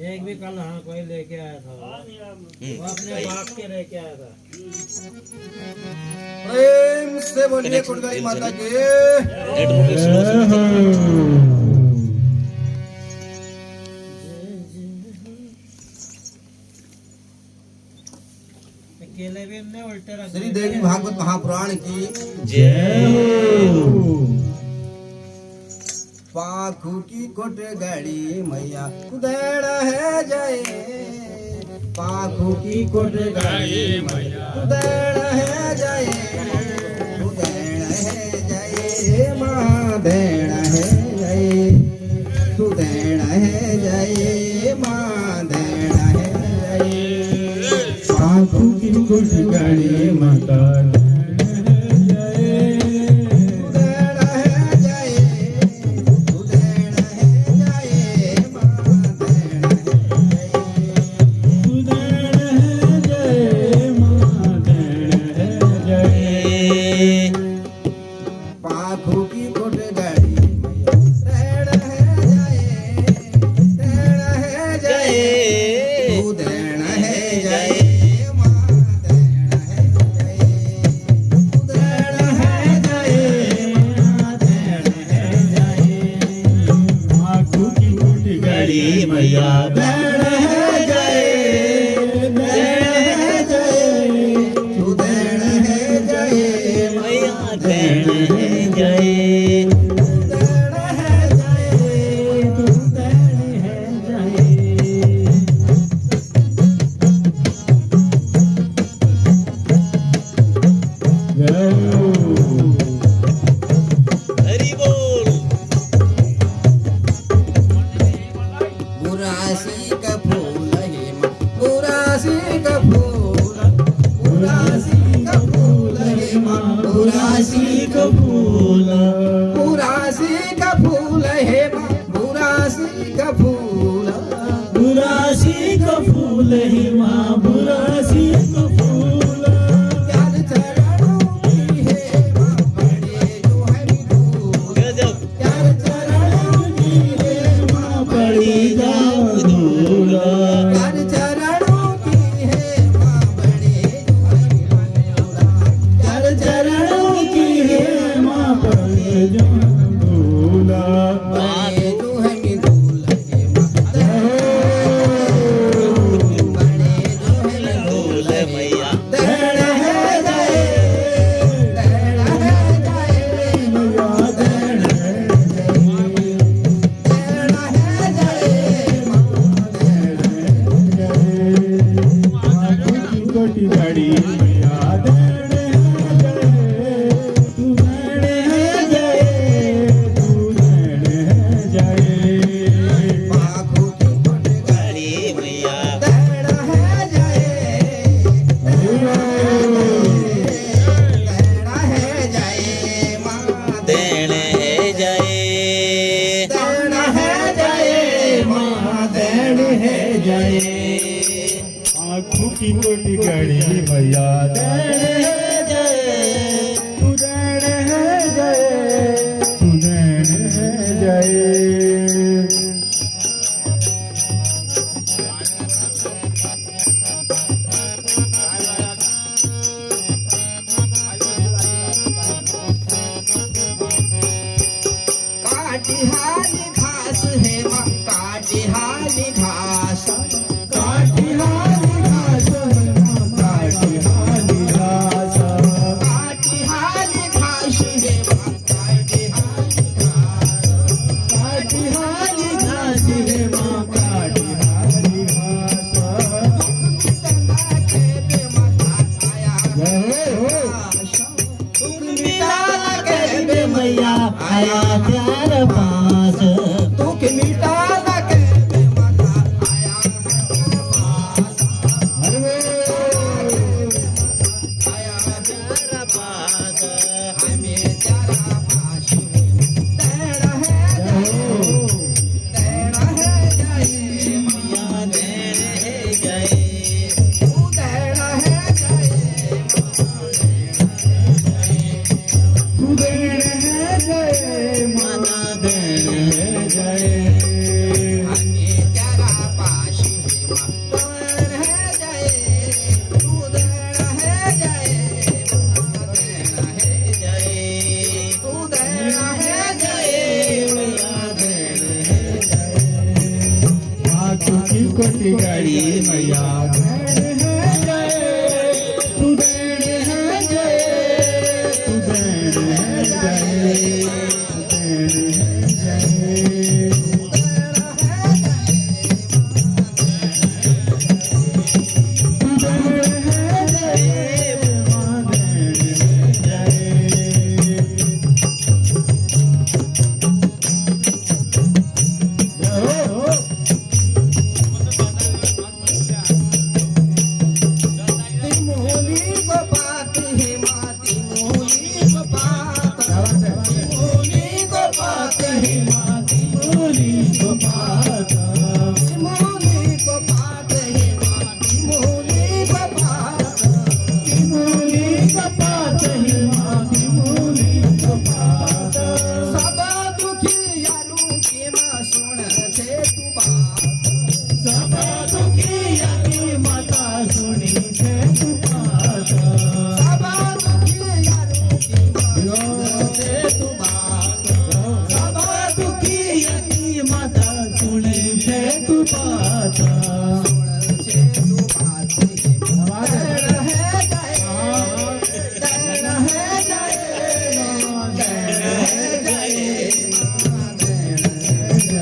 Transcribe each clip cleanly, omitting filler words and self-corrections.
एक भी कल हाँ कोई लेके आया था वो अपने बाप के लेके आया था। प्रेम से बोलिए कुंडली माता की। केले भी हमने उल्टे रख श्री देवी भागवत महापुराण की जय हो। पाखू की कोट गाड़ी मैया उदड़ है जय। पाखू की कोट गाड़ी मैया उदड़ है जय। उदड़ है जय महादेड़ है जय। उदड़ है जय महादेड़ है जय। पाखू की कोट गाड़ी माता जय आने तेरा पाशी माँ देण है जय तू देण है जय माँ देण है जय तू देण है जय मैया देण है जय हाथों की कोटि गाड़ी मैया देण है जय तू देण है जय तू देण है जय तू देण है जय तिमोली को पात है माँ तिमोली को पात तिमोली को पात है माँ तिमोली को पात तिमोली को पात है माँ तिमोली को पात तिमोली कपात है माँ तिमोली कपात सब दुखी यारू के माँ सुन छे तू बात सब दुखिया की माता सुनी छे तू बात सब दुखी यारू के माँ सुन छे तू बात सब दुखिया की माता सुनी छे तू बात सुन छे तू बात देण है जय देण है जय देण है जय देण है जय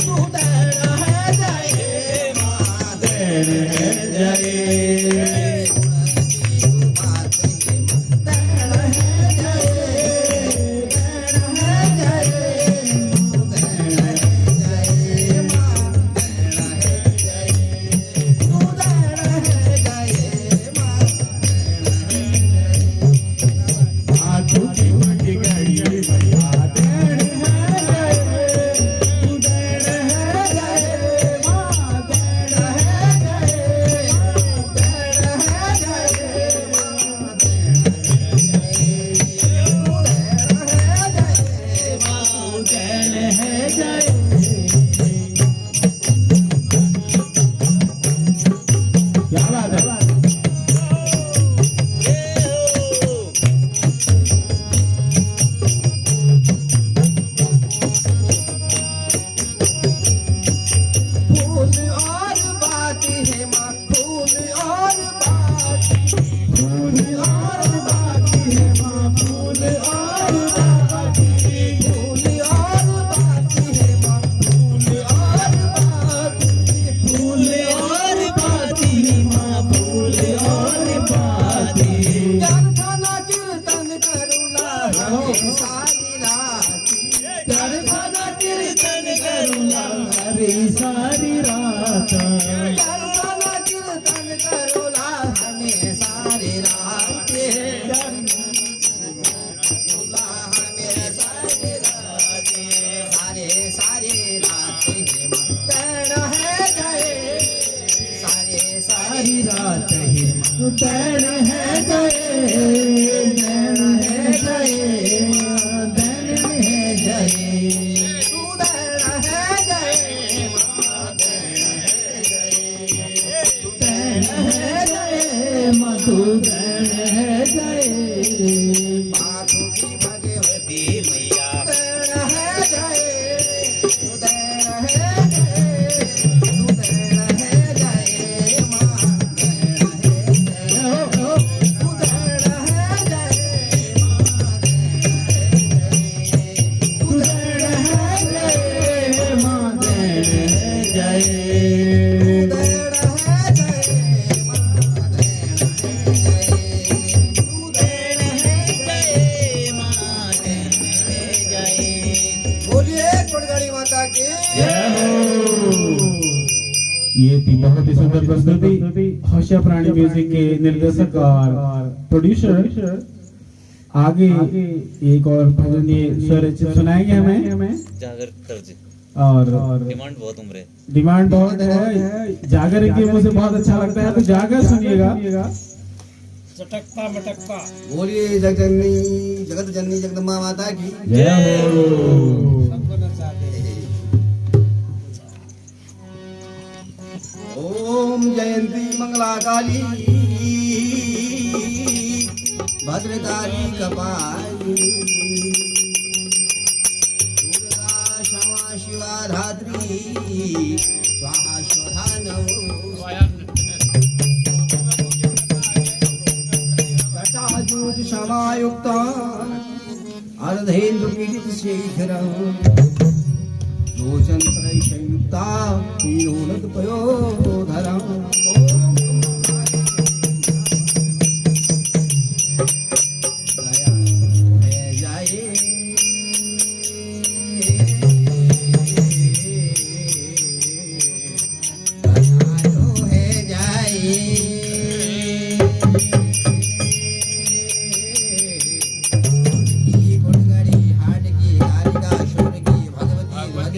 तू देण है जय माँ देण है जय तू बात देण है जय देण है जय देण है जय माँ देण है जय तू देण है जय माँ हाथों की कोटि गाड़ी मैया देण है जय तू देण है जय माँ देण है जय देण है जय क्या बात है फूल और बात है माँ फूल और बात फूल और बाकी है माँ फूल और बाकी फूल और बात है माँ फूल और बात फूल और बाकी माँ फूल और बाकी कारखाना कीर्तन करुला हरे सारी रात कारखाना कीर्तन करूँगा हरी सारी रात कारखाना कीर्तन करुला हमें सारी रात करुला हमें सारी रात सारे सारे रात है माँ देण है जय सारे सारी सारी रात ही देण है जय देण है जय देण है जय तू देण है जय माँ देण है जय देण है जय मधु देण है जय माधु की भगवती मैया देण है जय तू देण है जय तू देण है जय माँ देण है जय तू देण है जय माँ देण है जय तू देण है जय माँ देण है जय तू देण है जय माँ देण है जय तू देण है जय माँ देण है जय बोलिए कोटगाड़ी माता की जय हो। ये थी बहुत ही सुंदर प्रस्तुति हौशा प्राणी म्यूजिक के निर्देशक और प्रोड्यूसर आगे एक और भजन ये स्वरचित सुनाएंगे हमें जागर कर्ज और डिमांड बहुत उम्र डिमांड बहुत है। जागर की मुझे बहुत अच्छा लगता है, तो जागर सुनिएगा। चटकता मटकता बोलिए जगत जननी जगदम्बा माता की जय हो। सबको नचा दे। मंगला काली भद्रकाली कपाली दुर्गा क्षमा शिवा धात्री स्वाहा स्वधा नमो जटाजूट क्षमायुक्त अर्धेन्दु पीडित शेखरं लोचनत्रययुक्ता विनोदत पयोधरम्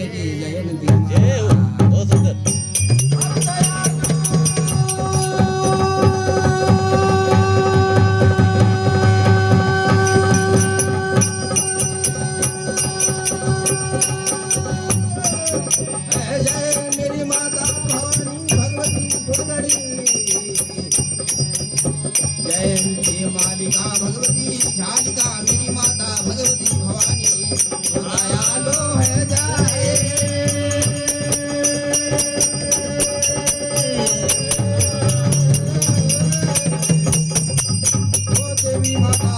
जय हो बहुत सुंदर जय मेरी माता भवानी भगवती दुर्गड़ी जयंती मालिका भगवती झालिका मेरी माता भगवती भवानी दयालो है जाए ओ देवी माता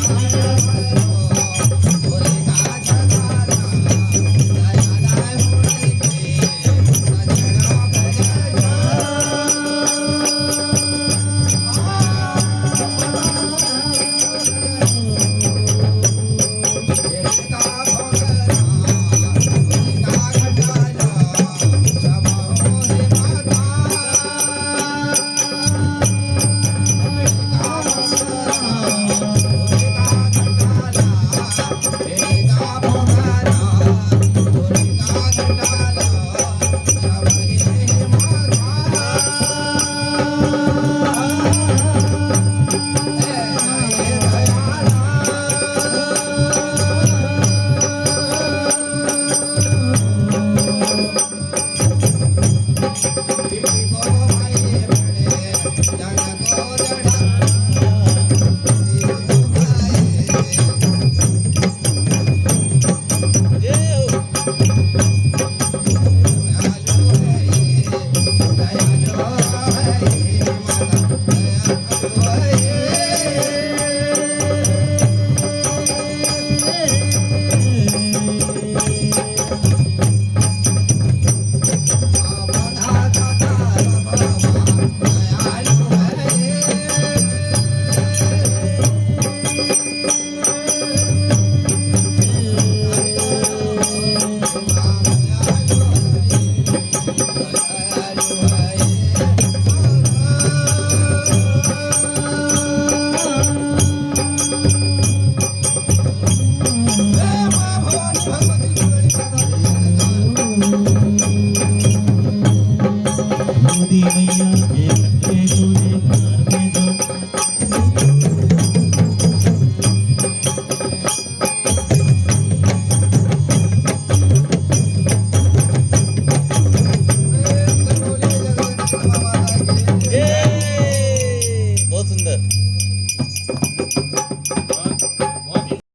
तारा